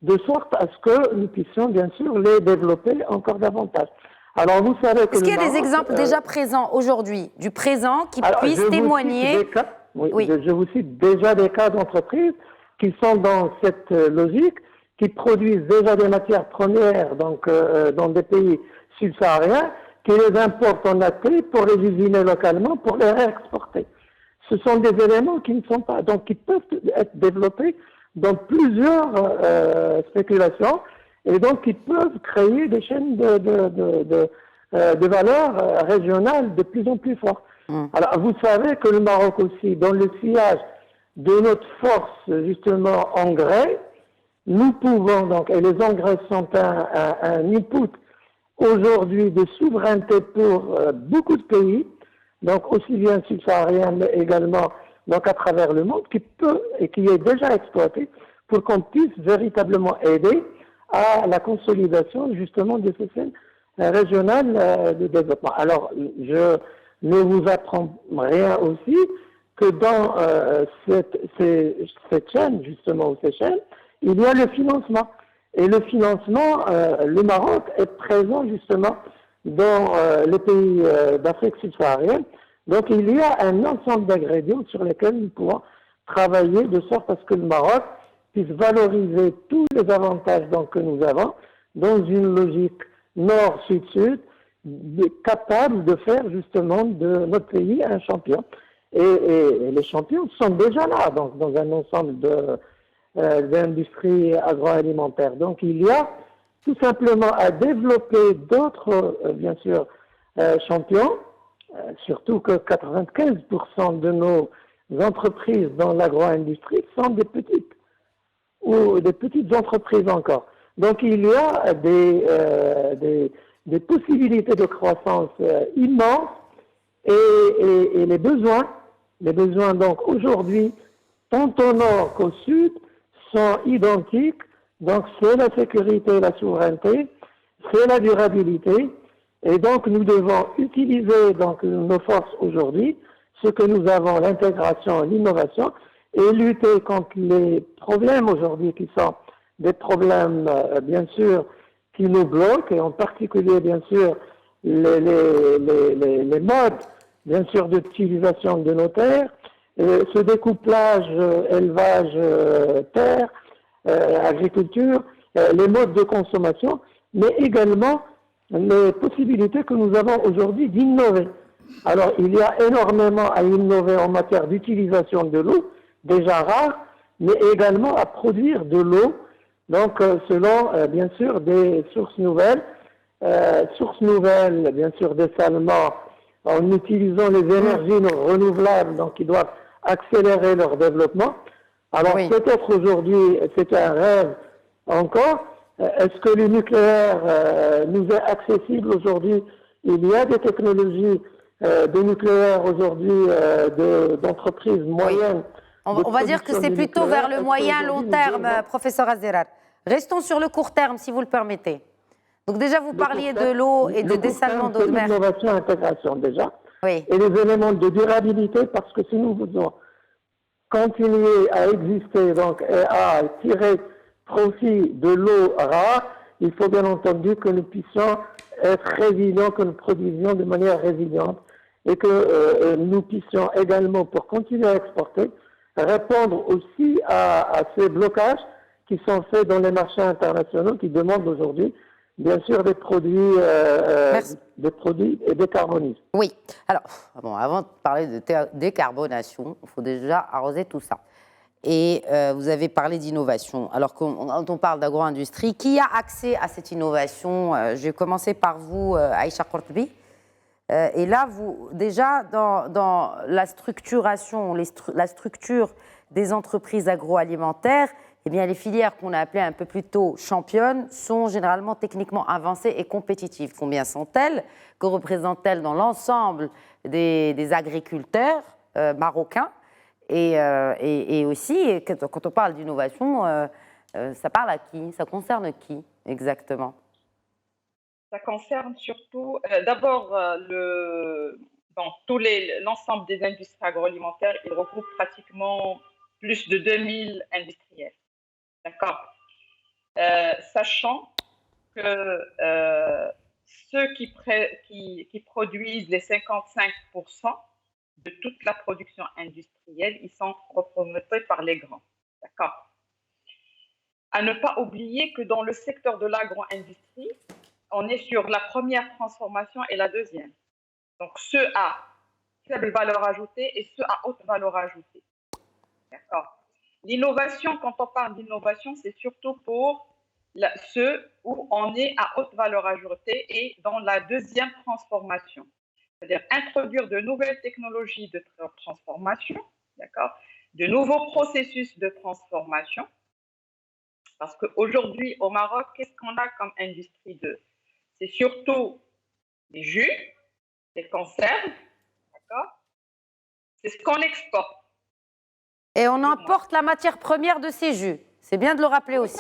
de sorte à ce que nous puissions bien sûr les développer encore davantage. Alors vous savez que
est-ce qu'il y a des exemples déjà présents aujourd'hui, du présent, qui puissent témoigner
Je vous cite déjà des cas d'entreprises qui sont dans cette logique, qui produisent déjà des matières premières donc, dans des pays subsahariens, qui les importent en Afrique pour les usiner localement, pour les réexporter. Ce sont des éléments qui ne sont pas, donc qui peuvent être développés dans plusieurs spéculations et donc qui peuvent créer des chaînes de valeur régionales de plus en plus fortes. Alors vous savez que le Maroc aussi, dans le sillage de notre force justement engrais, nous pouvons donc, et les engrais sont un input aujourd'hui de souveraineté pour beaucoup de pays, donc aussi bien subsahariens mais également donc à travers le monde, qui peut et qui est déjà exploité pour qu'on puisse véritablement aider à la consolidation justement de ces scènes régionales de développement. Alors, je ne vous apprends rien aussi que dans cette chaîne, justement, ou ces chaînes, il y a le financement. Et le financement, le Maroc est présent justement dans les pays d'Afrique subsaharienne. Donc il y a un ensemble d'ingrédients sur lesquels nous pouvons travailler de sorte à ce que le Maroc puisse valoriser tous les avantages donc, que nous avons dans une logique nord-sud-sud, capable de faire justement de notre pays un champion. Et les champions sont déjà là donc, dans un ensemble d'industries agroalimentaires. Donc il y a tout simplement à développer d'autres, bien sûr, champions, surtout que 95% de nos entreprises dans l'agro-industrie sont des petites, ou des petites entreprises encore. Donc il y a des possibilités de croissance immenses et les besoins donc aujourd'hui, tant au nord qu'au sud, sont identiques. Donc c'est la sécurité et la souveraineté, c'est la durabilité. Et donc nous devons utiliser donc, nos forces aujourd'hui, ce que nous avons, l'intégration, l'innovation, et lutter contre les problèmes aujourd'hui qui sont des problèmes, bien sûr, qui nous bloquent, et en particulier, bien sûr, les modes, bien sûr, d'utilisation de nos terres, ce découplage élevage terre, agriculture, les modes de consommation, mais également les possibilités que nous avons aujourd'hui d'innover. Alors, il y a énormément à innover en matière d'utilisation de l'eau, déjà rare, mais également à produire de l'eau, donc selon, bien sûr, des sources nouvelles, bien sûr, dessalement, en utilisant les énergies renouvelables, donc qui doivent accélérer leur développement. Alors, peut-être aujourd'hui, c'est un rêve encore. Est-ce que le nucléaire nous est accessible aujourd'hui? Il y a des technologies de nucléaire aujourd'hui d'entreprises moyennes.
On va dire que c'est plutôt vers le moyen-long terme, professeur Azzerar. Restons sur le court terme, si vous le permettez. Donc déjà, vous parliez de l'eau et du dessalement d'eau de mer.
L'innovation et l'intégration déjà.
Oui.
Et les éléments de durabilité, parce que si nous voulons continuer à exister donc, et à tirer profit de l'eau rare, il faut bien entendu que nous puissions être résilients, que nous produisions de manière résiliente et que nous puissions également, pour continuer à exporter, répondre aussi à ces blocages qui sont faits dans les marchés internationaux qui demandent aujourd'hui, bien sûr, des produits décarbonisés.
Oui. Alors, bon, avant de parler de décarbonation, il faut déjà arroser tout ça. Et vous avez parlé d'innovation. Alors, quand on parle d'agro-industrie, qui a accès à cette innovation? Je vais commencer par vous, Aïcha Kortbi. Et là, vous, déjà, dans la structuration, la structure des entreprises agroalimentaires, eh bien, les filières qu'on a appelées un peu plus tôt championnes sont généralement techniquement avancées et compétitives. Combien sont-elles? Que représentent-elles dans l'ensemble des agriculteurs marocains? Et aussi, quand on parle d'innovation, ça parle à qui? Ça concerne qui exactement?
Ça concerne surtout, d'abord, l'ensemble des industries agroalimentaires, il regroupe pratiquement plus de 2000 industriels. D'accord. Sachant que ceux qui produisent les 55% de toute la production industrielle, ils sont représentés par les grands. D'accord. À ne pas oublier que dans le secteur de l'agro-industrie, on est sur la première transformation et la deuxième. Donc, ceux à faible valeur ajoutée et ceux à haute valeur ajoutée. D'accord. L'innovation, quand on parle d'innovation, c'est surtout pour ceux où on est à haute valeur ajoutée et dans la deuxième transformation. C'est-à-dire introduire de nouvelles technologies de transformation, d'accord, de nouveaux processus de transformation. Parce qu'aujourd'hui, au Maroc, qu'est-ce qu'on a comme industrie c'est surtout les jus, les conserves, d'accord? C'est ce qu'on exporte.
Et on importe la matière première de ces jus. C'est bien de le rappeler aussi.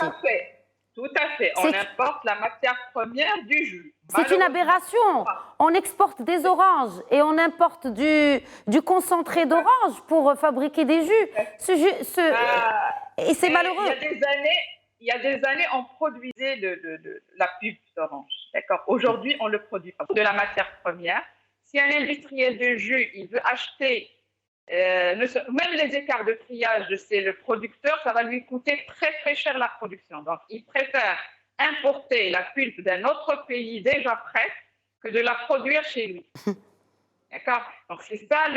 Tout à fait. On importe la matière première du jus.
C'est une aberration. On exporte des oranges et on importe du concentré d'orange pour fabriquer des jus. Et c'est malheureux.
Il y a des années, on produisait la pulpe d'orange. D'accord. Aujourd'hui, on le produit pas. De la matière première. Si un industriel de jus, il veut acheter, même les écarts de triage de le producteur, ça va lui coûter très très cher la production. Donc, il préfère importer la pulpe d'un autre pays déjà prête que de la produire chez lui. D'accord. Donc, c'est ça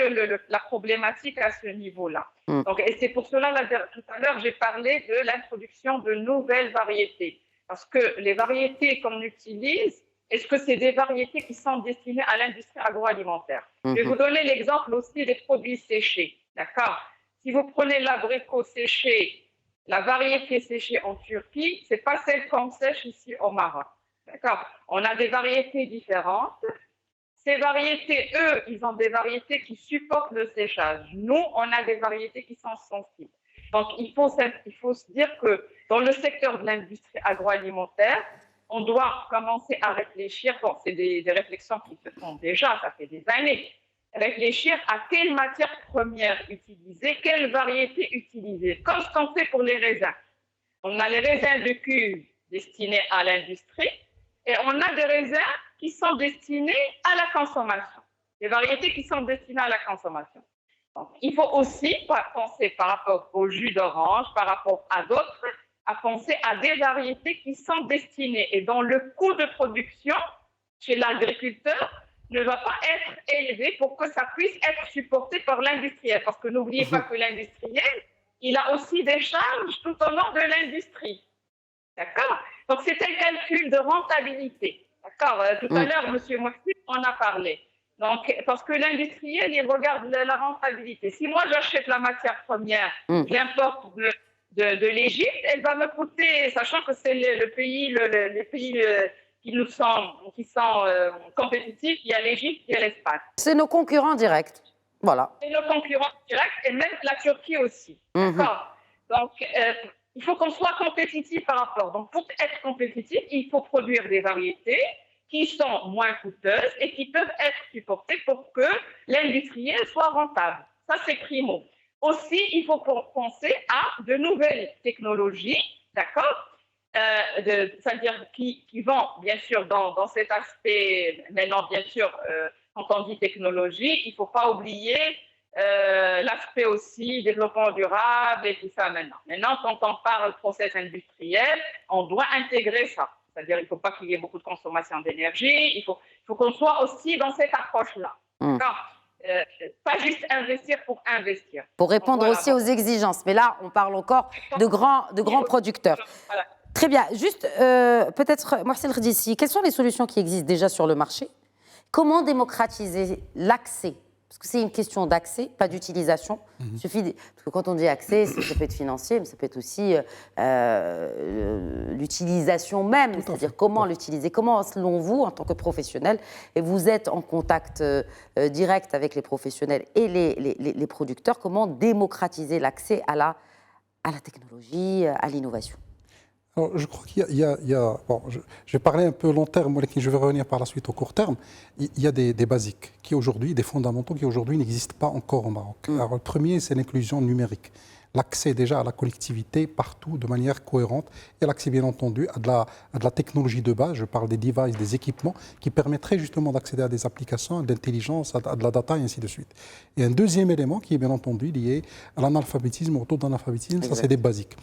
la problématique à ce niveau-là. Donc, et c'est pour cela, tout à l'heure, j'ai parlé de l'introduction de nouvelles variétés. Parce que les variétés qu'on utilise, est-ce que c'est des variétés qui sont destinées à l'industrie agroalimentaire? Je vais vous donner l'exemple aussi des produits séchés. D'accord. Si vous prenez l'abricot séché, la variété séchée en Turquie, ce n'est pas celle qu'on sèche ici au Maroc. D'accord. On a des variétés différentes. Ces variétés, eux, ils ont des variétés qui supportent le séchage. Nous, on a des variétés qui sont sensibles. Donc, il faut se dire que dans le secteur de l'industrie agroalimentaire, on doit commencer à réfléchir. Bon, c'est des réflexions qui se font déjà, ça fait des années. Réfléchir à quelle matière première utiliser, quelle variété utiliser. Comme ce qu'on fait pour les raisins. On a les raisins de cuve destinés à l'industrie et on a des raisins qui sont destinés à la consommation. Des variétés qui sont destinées à la consommation. Donc, il faut aussi penser par rapport au jus d'orange, par rapport à d'autres, à penser à des variétés qui sont destinées et dont le coût de production chez l'agriculteur ne va pas être élevé pour que ça puisse être supporté par l'industriel. Parce que n'oubliez pas que l'industriel, il a aussi des charges tout au long de l'industrie. D'accord? Donc, c'est un calcul de rentabilité. D'accord? Tout à l'heure, M. Moussi en a parlé. Donc, parce que l'industriel, il regarde la rentabilité. Si moi, j'achète la matière première, j'importe de l'Égypte, elle va me coûter, sachant que c'est les pays qui sont compétitifs, il y a l'Égypte, il y a l'Espagne.
C'est nos concurrents directs. Voilà.
C'est nos concurrents directs et même la Turquie aussi. D'accord. Donc, il faut qu'on soit compétitif par rapport. Donc, pour être compétitif, il faut produire des variétés qui sont moins coûteuses et qui peuvent être supportées pour que l'industriel soit rentable. Ça, c'est primo. Aussi, il faut penser à de nouvelles technologies, d'accord, c'est-à-dire qui vont, bien sûr, dans cet aspect, maintenant, bien sûr, quand on dit technologie, il ne faut pas oublier l'aspect aussi développement durable et tout ça maintenant. Maintenant, quand on parle process industriel, on doit intégrer ça. C'est-à-dire qu'il ne faut pas qu'il y ait beaucoup de consommation d'énergie, il faut qu'on soit aussi dans cette approche-là. Pas juste investir pour investir.
Pour répondre aussi aux exigences. Mais là, on parle encore de grands producteurs.
Voilà.
Très bien. Juste, peut-être, Mohsen Rdissi, quelles sont les solutions qui existent déjà sur le marché? Comment démocratiser l'accès? Parce que c'est une question d'accès, pas d'utilisation. Il suffit parce que quand on dit accès, ça peut être financier, mais ça peut être aussi l'utilisation même. C'est-à-dire comment l'utiliser. Comment, selon vous, en tant que professionnel, et vous êtes en contact direct avec les professionnels et les producteurs, comment démocratiser l'accès à la technologie, à l'innovation?
Alors, je crois qu'il y a bon, je vais parler un peu long terme, mais je vais revenir par la suite au court terme. Il y a des basiques, des fondamentaux qui aujourd'hui n'existent pas encore au Maroc. Alors, le premier, c'est l'inclusion numérique. L'accès déjà à la collectivité partout de manière cohérente et l'accès bien entendu à de la technologie de base, je parle des devices, des équipements qui permettraient justement d'accéder à des applications, à de l'intelligence, à de la data et ainsi de suite. Et un deuxième élément qui est bien entendu lié à l'analphabétisme, au taux d'analphabétisme, ça c'est des basiques.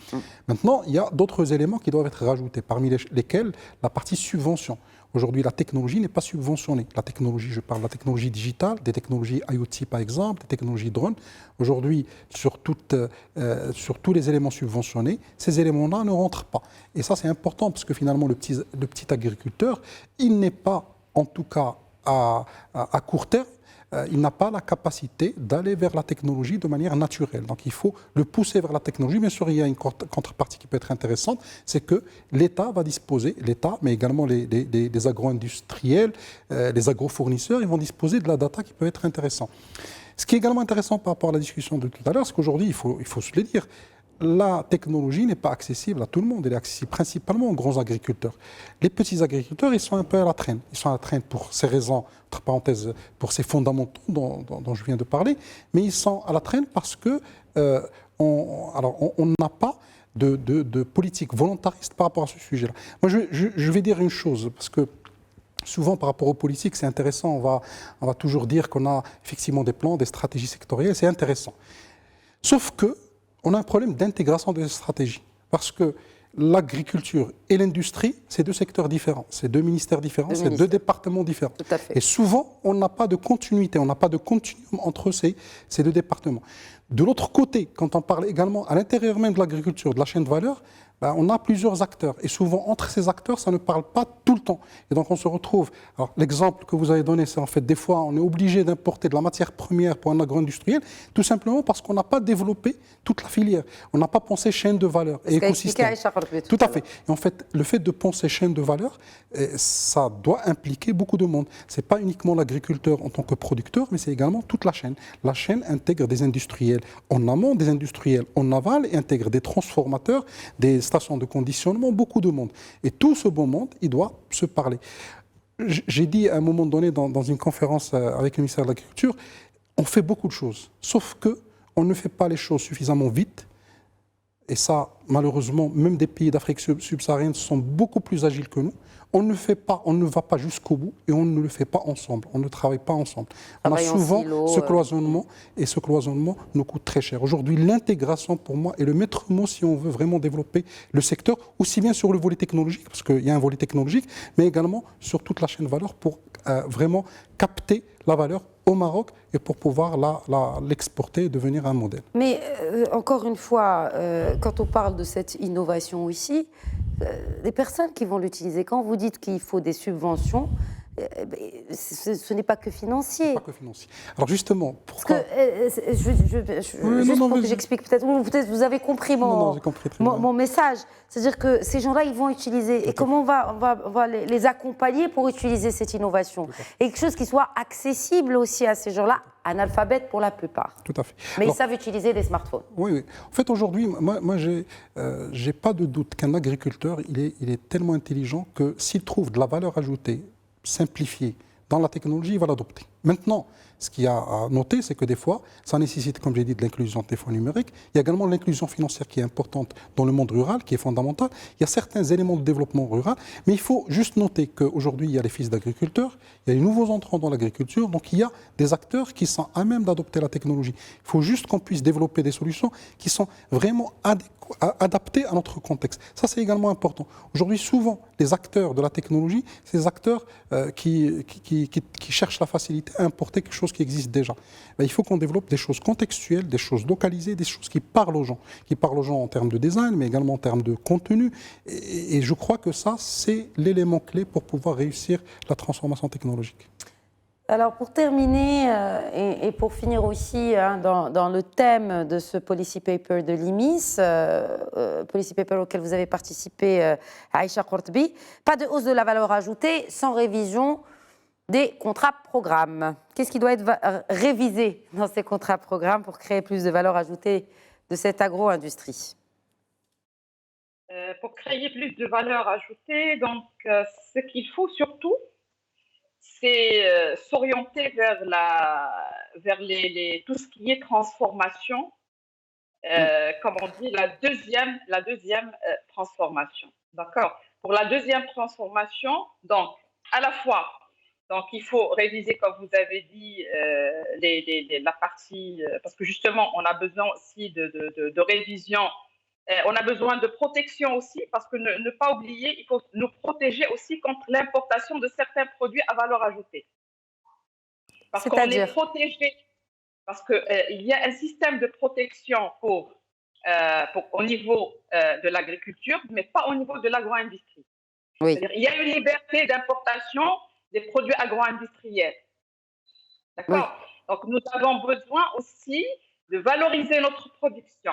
Maintenant, il y a d'autres éléments qui doivent être rajoutés, parmi lesquels la partie subvention. Aujourd'hui, la technologie n'est pas subventionnée. La technologie, je parle de la technologie digitale, des technologies IoT par exemple, des technologies drones. Aujourd'hui, sur tous les éléments subventionnés, ces éléments-là ne rentrent pas. Et ça, c'est important parce que finalement, le petit agriculteur, il n'est pas, en tout cas à court terme, il n'a pas la capacité d'aller vers la technologie de manière naturelle. Donc il faut le pousser vers la technologie. Bien sûr, il y a une contrepartie qui peut être intéressante, c'est que l'État va disposer, l'État, mais également les agro-industriels, les agro-fournisseurs, ils vont disposer de la data qui peut être intéressante. Ce qui est également intéressant par rapport à la discussion de tout à l'heure, c'est qu'aujourd'hui, il faut se le dire, la technologie n'est pas accessible à tout le monde, elle est accessible principalement aux grands agriculteurs. Les petits agriculteurs, ils sont un peu à la traîne. Ils sont à la traîne pour ces raisons, entre parenthèses, pour ces fondamentaux dont je viens de parler, mais ils sont à la traîne parce que on n'a pas de politique volontariste par rapport à ce sujet-là. Moi, je vais dire une chose, parce que souvent, par rapport aux politiques, c'est intéressant, on va toujours dire qu'on a effectivement des plans, des stratégies sectorielles, c'est intéressant. Sauf que on a un problème d'intégration de stratégies. Parce que l'agriculture et l'industrie, c'est deux secteurs différents, c'est deux ministères différents, c'est deux départements différents.
Tout à fait.
Et souvent, on n'a pas de continuité, on n'a pas de continuum entre ces deux départements. De l'autre côté, quand on parle également à l'intérieur même de l'agriculture, de la chaîne de valeur, on a plusieurs acteurs. Et souvent, entre ces acteurs, ça ne parle pas tout le temps. Et donc, on se retrouve... Alors, l'exemple que vous avez donné, c'est en fait, des fois, on est obligé d'importer de la matière première pour un agro-industriel, tout simplement parce qu'on n'a pas développé toute la filière. On n'a pas pensé chaîne de valeur et écosystème. Tout à fait. Et en fait, le fait de penser chaîne de valeur, ça doit impliquer beaucoup de monde. Ce n'est pas uniquement l'agriculteur en tant que producteur, mais c'est également toute la chaîne. La chaîne intègre des industriels en amont, des industriels en aval, et intègre des transformateurs, des stations de conditionnement, beaucoup de monde. Et tout ce beau monde, il doit se parler. J'ai dit à un moment donné dans une conférence avec le ministère de l'Agriculture, on fait beaucoup de choses, sauf qu'on ne fait pas les choses suffisamment vite. Et ça, malheureusement, même des pays d'Afrique subsaharienne sont beaucoup plus agiles que nous. On ne va pas jusqu'au bout et on ne le fait pas ensemble. On ne travaille pas ensemble. On a souvent ce cloisonnement et ce cloisonnement nous coûte très cher. Aujourd'hui, l'intégration, pour moi, est le maître mot si on veut vraiment développer le secteur, aussi bien sur le volet technologique, parce qu'il y a un volet technologique, mais également sur toute la chaîne de valeur pour vraiment capter la valeur au Maroc et pour pouvoir l'exporter et devenir un modèle.
Mais encore une fois, quand on parle de cette innovation ici, les personnes qui vont l'utiliser, quand vous dites qu'il faut des subventions, ce n'est pas que financier.
Ce n'est pas que financier. Alors justement, pourquoi...
Pour que j'explique, peut-être vous avez compris mon message. C'est-à-dire que ces gens-là, ils vont utiliser. Et comment on va les accompagner pour utiliser cette innovation? Et quelque chose qui soit accessible aussi à ces gens-là, analphabètes pour la plupart.
Tout à fait.
Mais ils savent utiliser des smartphones.
Oui. En fait, aujourd'hui, moi j'ai pas de doute qu'un agriculteur, il est tellement intelligent que s'il trouve de la valeur ajoutée, simplifiée, dans la technologie, il va l'adopter. Maintenant, ce qu'il y a à noter, c'est que des fois, ça nécessite, comme j'ai dit, de l'inclusion numérique. Il y a également l'inclusion financière qui est importante dans le monde rural, qui est fondamentale. Il y a certains éléments de développement rural, mais il faut juste noter qu'aujourd'hui, il y a les fils d'agriculteurs, il y a les nouveaux entrants dans l'agriculture, donc il y a des acteurs qui sont à même d'adopter la technologie. Il faut juste qu'on puisse développer des solutions qui sont vraiment adaptées à notre contexte. Ça, c'est également important. Aujourd'hui, souvent, les acteurs de la technologie, c'est des acteurs qui cherchent la facilité à importer quelque chose qui existe déjà. Ben, il faut qu'on développe des choses contextuelles, des choses localisées, des choses qui parlent aux gens en termes de design, mais également en termes de contenu. Et je crois que ça, c'est l'élément clé pour pouvoir réussir la transformation technologique.
Alors pour terminer et pour finir aussi dans le thème de ce policy paper de l'IMIS, policy paper auquel vous avez participé, Aïcha Kortbi, pas de hausse de la valeur ajoutée sans révision des contrats-programmes. Qu'est-ce qui doit être révisé dans ces contrats-programmes pour créer plus de valeur ajoutée de cette agro-industrie?
Pour créer plus de valeur ajoutée, donc ce qu'il faut surtout, c'est s'orienter vers tout ce qui est transformation, comme on dit, la deuxième transformation. D'accord. Pour la deuxième transformation, donc à la fois, donc il faut réviser, comme vous avez dit, la partie, parce que justement, on a besoin aussi de révision. On a besoin de protection aussi, parce que ne pas oublier, il faut nous protéger aussi contre l'importation de certains produits à valeur ajoutée. Parce qu'on est protégé, parce qu'il y a un système de protection au niveau de l'agriculture, mais pas au niveau de l'agro-industrie.
Oui.
Il y a une liberté d'importation des produits agro-industriels. D'accord. Oui. Donc, nous avons besoin aussi de valoriser notre production.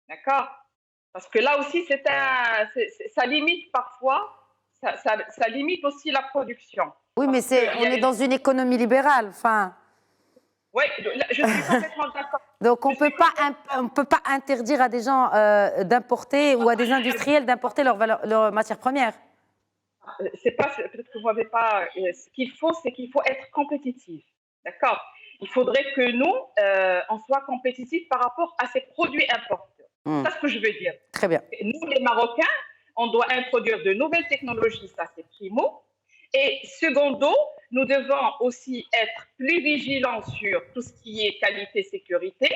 D'accord. Parce que là aussi, ça limite parfois, ça limite aussi la production.
Oui, mais on est dans une économie libérale, enfin.
Oui, je suis complètement d'accord.
Donc, on ne peut pas interdire à des gens d'importer ou à des industriels d'importer leurs matières premières.
C'est pas, peut-être que vous n'avez pas. Ce qu'il faut, c'est qu'il faut être compétitif. D'accord. Il faudrait que nous, on soit compétitifs par rapport à ces produits importés. C'est ce que je veux dire.
Très bien.
Nous, les Marocains, on doit introduire de nouvelles technologies, ça c'est primo. Et secondo, nous devons aussi être plus vigilants sur tout ce qui est qualité, sécurité.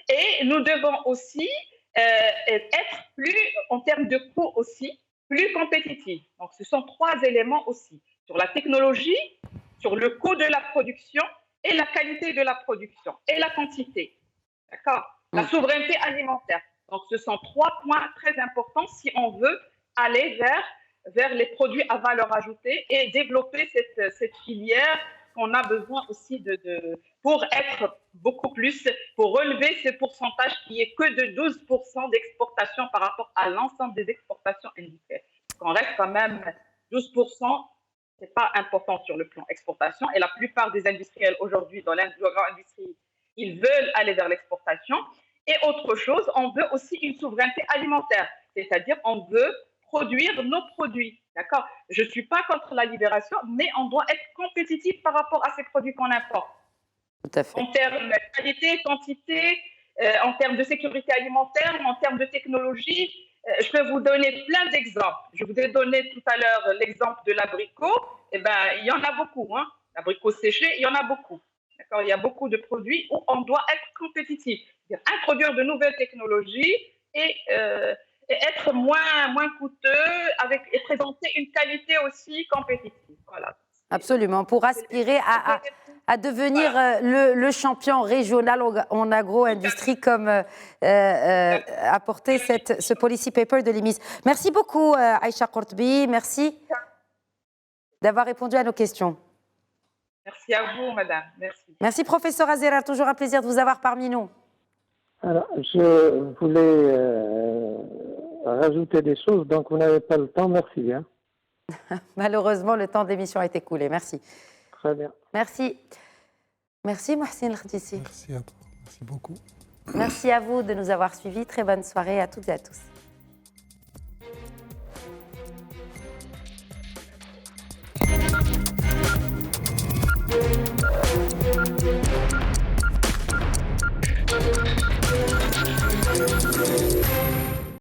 Et nous devons aussi être plus, en termes de coût aussi, plus compétitifs. Donc, ce sont trois éléments aussi. Sur la technologie, sur le coût de la production et la qualité de la production et la quantité. D'accord. La souveraineté alimentaire. Donc, ce sont trois points très importants si on veut aller vers les produits à valeur ajoutée et développer cette filière qu'on a besoin aussi pour être beaucoup plus, pour relever ce pourcentage qui est que de 12% d'exportation par rapport à l'ensemble des exportations industrielles. On reste quand même 12%, c'est pas important sur le plan exportation. Et la plupart des industriels aujourd'hui dans l'agro-industrie, ils veulent aller vers l'exportation. Et autre chose, on veut aussi une souveraineté alimentaire, c'est-à-dire on veut produire nos produits, d'accord. Je ne suis pas contre la libération, mais on doit être compétitif par rapport à ces produits qu'on importe.
Tout à fait.
En termes de qualité, quantité, en termes de sécurité alimentaire, en termes de technologie. Je peux vous donner plein d'exemples. Je vous ai donné tout à l'heure l'exemple de l'abricot. Eh ben, il y en a beaucoup, hein. L'abricot séché, il y en a beaucoup. D'accord, il y a beaucoup de produits où on doit être compétitif, c'est-à-dire introduire de nouvelles technologies et être moins coûteux et présenter une qualité aussi compétitive. Voilà.
Absolument, pour aspirer à devenir le champion régional en agro-industrie comme apporté ce policy paper de l'IMIS. Merci beaucoup Aïcha Kortbi, merci d'avoir répondu à nos questions.
Merci à vous, madame. Merci.
Merci, professeur Azera. Toujours un plaisir de vous avoir parmi nous.
Alors, je voulais rajouter des choses, donc vous n'avez pas le temps. Merci. Hein.
Malheureusement, le temps de l'émission a été écoulé. Merci.
Très bien.
Merci. Merci, Mohsin El-Khdissi.
Merci à toi. Merci beaucoup.
Merci à vous de nous avoir suivis. Très bonne soirée à toutes et à tous.